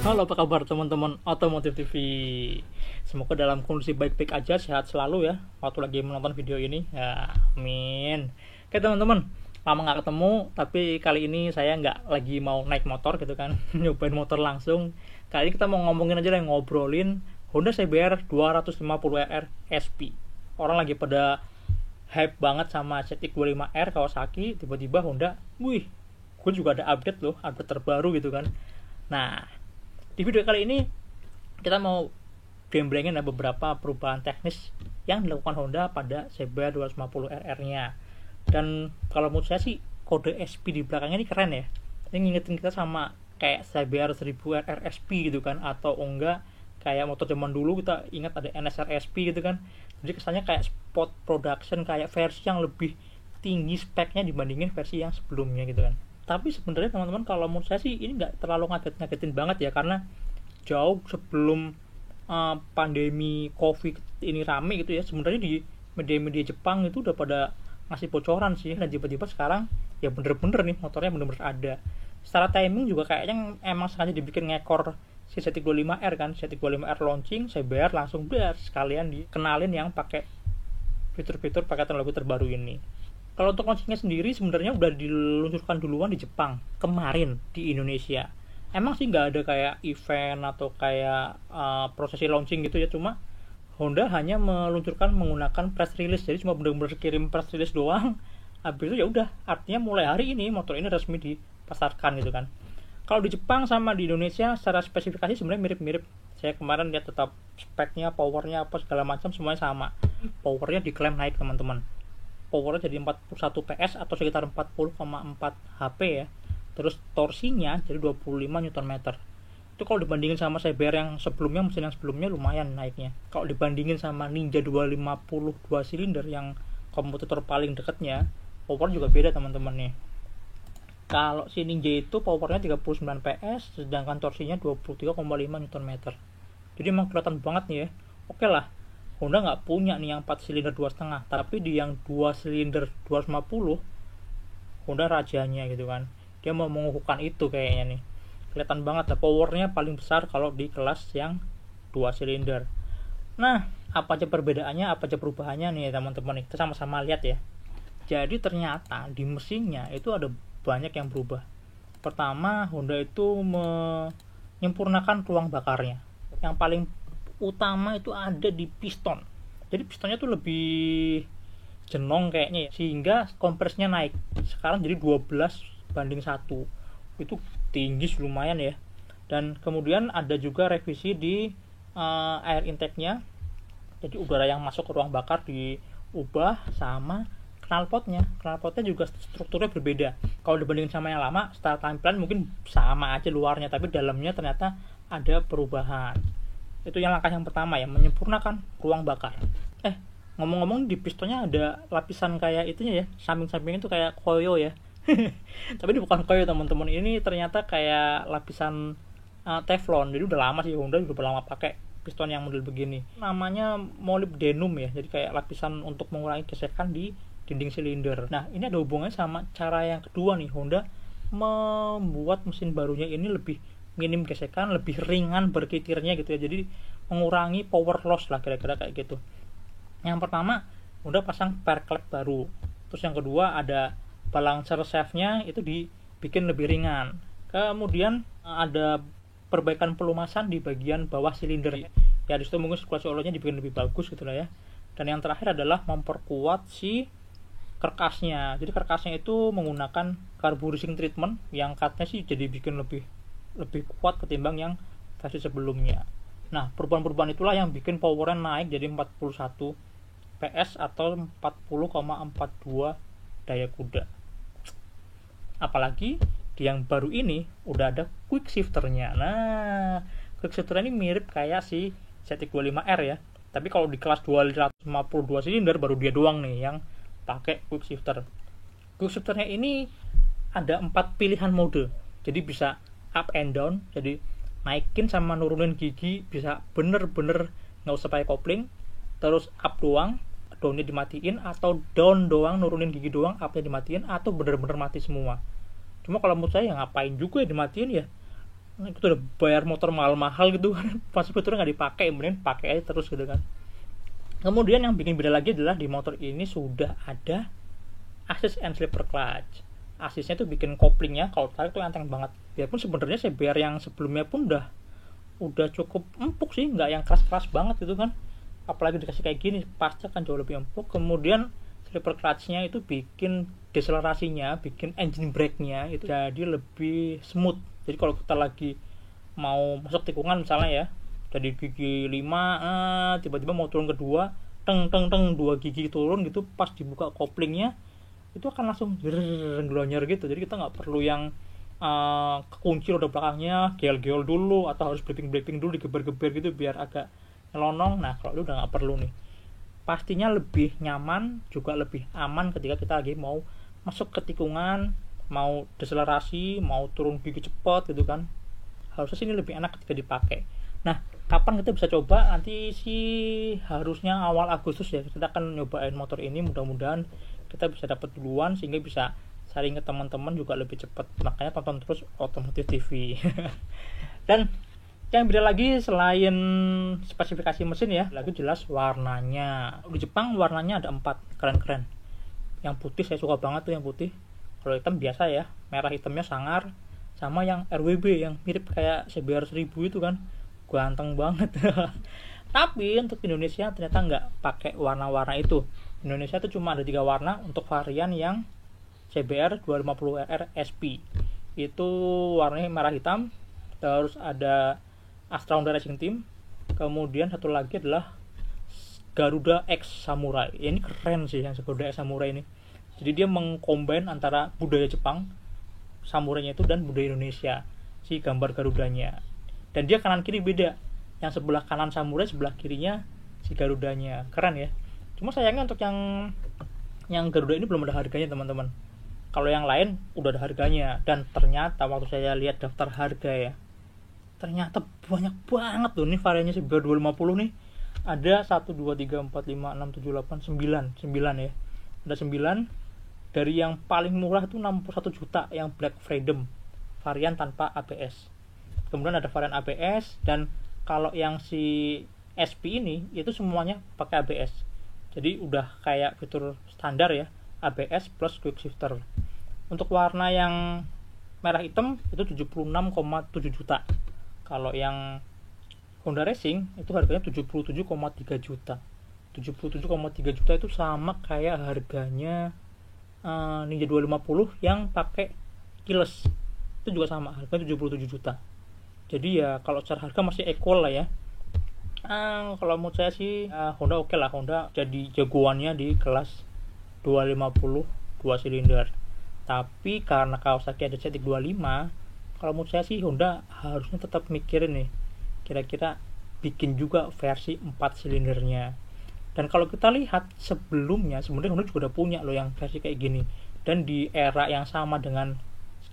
Halo, apa kabar teman-teman Otomotif TV? Semoga dalam kondisi baik-baik aja, sehat selalu ya waktu lagi menonton video ini ya, amin. Oke teman-teman, lama nggak ketemu, tapi kali ini saya nggak lagi mau naik motor gitu kan nyobain motor langsung. Kali ini kita mau ngomongin aja lah, ngobrolin Honda CBR 250RR SP. Orang lagi pada hype banget sama ZX25R Kawasaki, tiba-tiba Honda, wih, gue juga ada update loh, update terbaru gitu kan. Nah, di video kali ini kita mau gembrengin beberapa perubahan teknis yang dilakukan Honda pada CBR 250RR-nya. Dan kalau menurut saya sih kode SP di belakangnya ini keren ya. Ini ngingetin kita sama kayak CBR 1000RR SP gitu kan, atau enggak kayak motor zaman dulu kita ingat ada NSR SP gitu kan. Jadi kesannya kayak sport production, kayak versi yang lebih tinggi speknya dibandingin versi yang sebelumnya gitu kan. Tapi sebenarnya teman-teman, kalau menurut saya sih ini nggak terlalu ngagetin banget ya, karena jauh sebelum pandemi COVID ini rame gitu ya, sebenarnya di media-media Jepang itu udah pada ngasih bocoran sih, dan tiba-tiba sekarang ya bener-bener nih motornya bener-bener ada. Secara timing juga kayaknya emang sengaja dibikin ngekor si ZX25R kan, ZX25R launching, CBR langsung sekalian dikenalin yang pakai fitur-fitur pakai teknologi terbaru ini. Kalau untuk launchingnya sendiri sebenarnya udah diluncurkan duluan di Jepang kemarin di Indonesia. Emang sih nggak ada kayak event atau kayak prosesi launching gitu ya, cuma Honda hanya meluncurkan menggunakan press release, jadi cuma benar-benar kirim press release doang. Habis itu ya udah, artinya mulai hari ini motor ini resmi dipasarkan gitu kan. Kalau di Jepang sama di Indonesia secara spesifikasi sebenarnya mirip-mirip. Saya kemarin lihat tetap speknya, powernya apa segala macam semuanya sama. Powernya diklaim naik teman-teman. Powernya jadi 41 PS atau sekitar 40,4 HP ya. Terus torsinya jadi 25 Nm. Itu kalau dibandingin sama CBR yang sebelumnya, mesin yang sebelumnya lumayan naiknya. Kalau dibandingin sama Ninja 250 2 silinder yang kompetitor paling dekatnya, power juga beda teman-teman nih. Kalau si Ninja itu powernya 39 PS, sedangkan torsinya 23,5 Nm. Jadi emang kelihatan banget nih ya. Oke lah, Honda nggak punya nih yang 4 silinder 2,5, tapi di yang 2 silinder 250 Honda rajanya gitu kan. Dia mau mengukuhkan itu kayaknya nih. Kelihatan banget lah powernya paling besar kalau di kelas yang 2 silinder. Nah, apa aja perbedaannya, apa aja perubahannya nih teman-teman nih. Kita sama-sama lihat ya. Jadi ternyata di mesinnya itu ada banyak yang berubah. Pertama, Honda itu menyempurnakan ruang bakarnya. Yang paling utama itu ada di piston. Jadi pistonnya tuh lebih jenong kayaknya ya, sehingga kompresnya naik. Sekarang jadi 12:1. Itu tinggi lumayan ya. Dan kemudian ada juga revisi di air intake-nya. Jadi udara yang masuk ke ruang bakar diubah, sama knalpotnya. Knalpotnya juga strukturnya berbeda. Kalau dibandingin sama yang lama, secara tampilan mungkin sama aja luarnya, tapi dalamnya ternyata ada perubahan. Itu yang langkah yang pertama ya, menyempurnakan ruang bakar. Ngomong-ngomong, di pistonnya ada lapisan kayak itunya ya, samping-sampingnya itu kayak koyo ya. Tapi ini bukan koyo teman-teman, ini ternyata kayak lapisan teflon. Jadi udah lama sih Honda udah lama pakai piston yang model begini. Namanya molybdenum ya, jadi kayak lapisan untuk mengurangi gesekan di dinding silinder. Nah, ini ada hubungannya sama cara yang kedua nih, Honda membuat mesin barunya ini lebih minim gesekan, lebih ringan berkitirnya gitu ya. Jadi mengurangi power loss lah kira-kira kayak gitu. Yang pertama, udah pasang pair clamp baru. Terus yang kedua ada balancer shaft-nya itu dibikin lebih ringan. Kemudian ada perbaikan pelumasan di bagian bawah silinder. Ya di situ mungkin sirkulasi oilnya dibikin lebih bagus gitu lah ya. Dan yang terakhir adalah memperkuat si karkasnya. Jadi karkasnya itu menggunakan carburizing treatment yang cutnya sih jadi bikin lebih kuat ketimbang yang versi sebelumnya. Nah, perubahan-perubahan itulah yang bikin powernya naik jadi 41 PS atau 40,42 daya kuda. Apalagi di yang baru ini udah ada quick shifternya. Nah, quick shifter ini mirip kayak si ZX25R ya. Tapi kalau di kelas 252 silinder baru dia doang nih yang pakai quick shifter. Quick shifternya ini ada 4 pilihan mode. Jadi bisa up and down, jadi naikin sama nurunin gigi bisa bener-bener nggak usah pakai kopling. Terus up doang, downnya dimatiin, atau down doang, nurunin gigi doang, upnya dimatiin, atau bener-bener mati semua. Cuma kalau menurut saya ngapain juga ya dimatiin ya, Nah, itu udah bayar motor mahal-mahal gitu kan, pas fiturnya nggak dipakai, kemudian pakai aja terus gitu kan. Kemudian yang bikin beda lagi adalah di motor ini sudah ada assist and slipper clutch. Assistnya tuh bikin koplingnya kalau tarik tuh enteng banget. Biarpun sebenarnya CBR yang sebelumnya pun udah cukup empuk sih, nggak yang keras-keras banget gitu kan. Apalagi dikasih kayak gini pasti akan jauh lebih empuk. Kemudian slipper clutch-nya itu bikin deselerasinya, bikin engine brake-nya itu jadi lebih smooth. Jadi kalau kita lagi mau masuk tikungan misalnya ya, dari gigi 5 tiba-tiba mau turun ke 2, teng 2 gigi turun gitu, pas dibuka koplingnya itu akan langsung glonyer gitu. Jadi kita nggak perlu yang kekunci roda belakangnya, gel dulu atau harus braking dulu digeber-geber gitu biar agak nyelonong. Nah kalau itu udah nggak perlu nih, pastinya lebih nyaman juga lebih aman ketika kita lagi mau masuk ke tikungan, mau deselerasi, mau turun gigi cepat gitu kan. Harusnya sini lebih enak ketika dipakai. Nah kapan kita bisa coba? Nanti sih harusnya awal Agustus ya, kita akan nyobain motor ini. Mudah-mudahan kita bisa dapat duluan sehingga bisa sharing ke teman-teman juga lebih cepat. Makanya tonton terus Otomotif TV. Dan yang beda lagi selain spesifikasi mesin ya, lagi jelas warnanya. Di Jepang warnanya ada 4, keren-keren. Yang putih saya suka banget tuh yang putih. Kalau hitam biasa ya, merah hitamnya sangar. Sama yang RWB yang mirip kayak CBR 1000 itu kan, ganteng banget. Tapi untuk Indonesia ternyata nggak pakai warna-warna itu. Indonesia tuh cuma ada 3 warna untuk varian yang CBR 250RR SP. Itu warnanya merah hitam. Terus ada Astra Honda Racing Team, kemudian satu lagi adalah Garuda X Samurai. Ya, ini keren sih yang Garuda X Samurai ini. Jadi dia mengcombine antara budaya Jepang, samurainya itu, dan budaya Indonesia, si gambar Garudanya. Dan dia kanan kiri beda. Yang sebelah kanan samurai, sebelah kirinya si Garudanya. Keren ya. Cuma sayangnya untuk yang Garuda ini belum ada harganya teman-teman. Kalau yang lain udah ada harganya. Dan ternyata waktu saya lihat daftar harga ya, ternyata banyak banget loh nih variannya CBR 250 nih. Ada 1, 2, 3, 4, 5, 6, 7, 8, 9 ya. Ada 9. Dari yang paling murah itu 61 juta yang Black Freedom, varian tanpa ABS. Kemudian ada varian ABS, dan kalau yang si SP ini itu semuanya pakai ABS. Jadi udah kayak fitur standar ya, ABS plus quick shifter. Untuk warna yang merah hitam itu 76,7 juta. Kalau yang Honda Racing itu harganya 77,3 juta. 77,3 juta itu sama kayak harganya Ninja 250 yang pakai keyless. Itu juga sama, harganya 77 juta. Jadi ya kalau secara harga masih equal lah ya. Kalau menurut saya sih Honda oke lah. Honda jadi jagoannya di kelas 250 2 silinder. Tapi karena Kawasaki ada C25, kalau menurut saya sih Honda harusnya tetap mikirin nih, kira-kira bikin juga versi 4 silindernya. Dan kalau kita lihat sebelumnya, sebenarnya Honda juga udah punya loh yang versi kayak gini. Dan di era yang sama dengan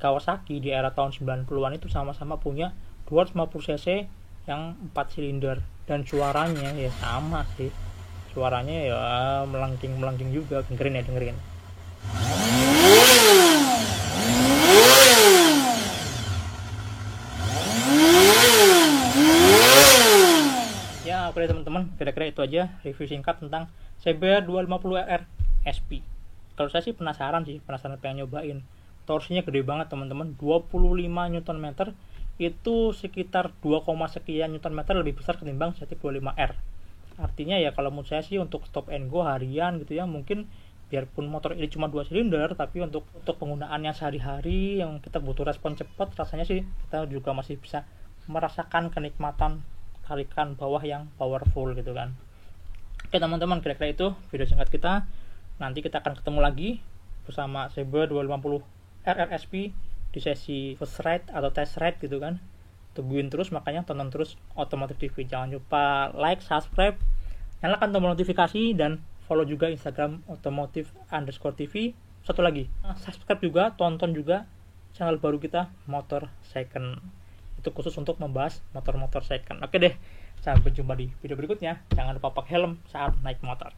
Kawasaki, di era tahun 90-an itu sama-sama punya 250 cc yang 4 silinder. Dan suaranya ya sama sih. Suaranya ya melengking juga, dengerin. Ya, oke teman-teman, kira-kira itu aja review singkat tentang CBR 250RR SP. Kalau saya sih penasaran pengen nyobain. Torsinya gede banget teman-teman, 25 Nm, itu sekitar 2, sekian Nm lebih besar ketimbang Cetic 25R. Artinya ya kalau menurut saya sih untuk stop and go harian gitu ya, mungkin biarpun motor ini cuma 2 silinder, tapi untuk penggunaannya sehari-hari yang kita butuh respon cepat, rasanya sih kita juga masih bisa merasakan kenikmatan tarikan bawah yang powerful gitu kan. Oke teman-teman, kira-kira itu video singkat kita. Nanti kita akan ketemu lagi bersama CBR 250 RRSP di sesi first ride atau test ride gitu kan. Tungguin terus, makanya tonton terus Otomotif TV. Jangan lupa like, subscribe, nyalakan tombol notifikasi, dan follow juga Instagram otomotif_tv. Satu lagi, subscribe juga, tonton juga channel baru kita, Motor Second. Itu khusus untuk membahas motor-motor second. Oke deh, sampai jumpa di video berikutnya. Jangan lupa pakai helm saat naik motor.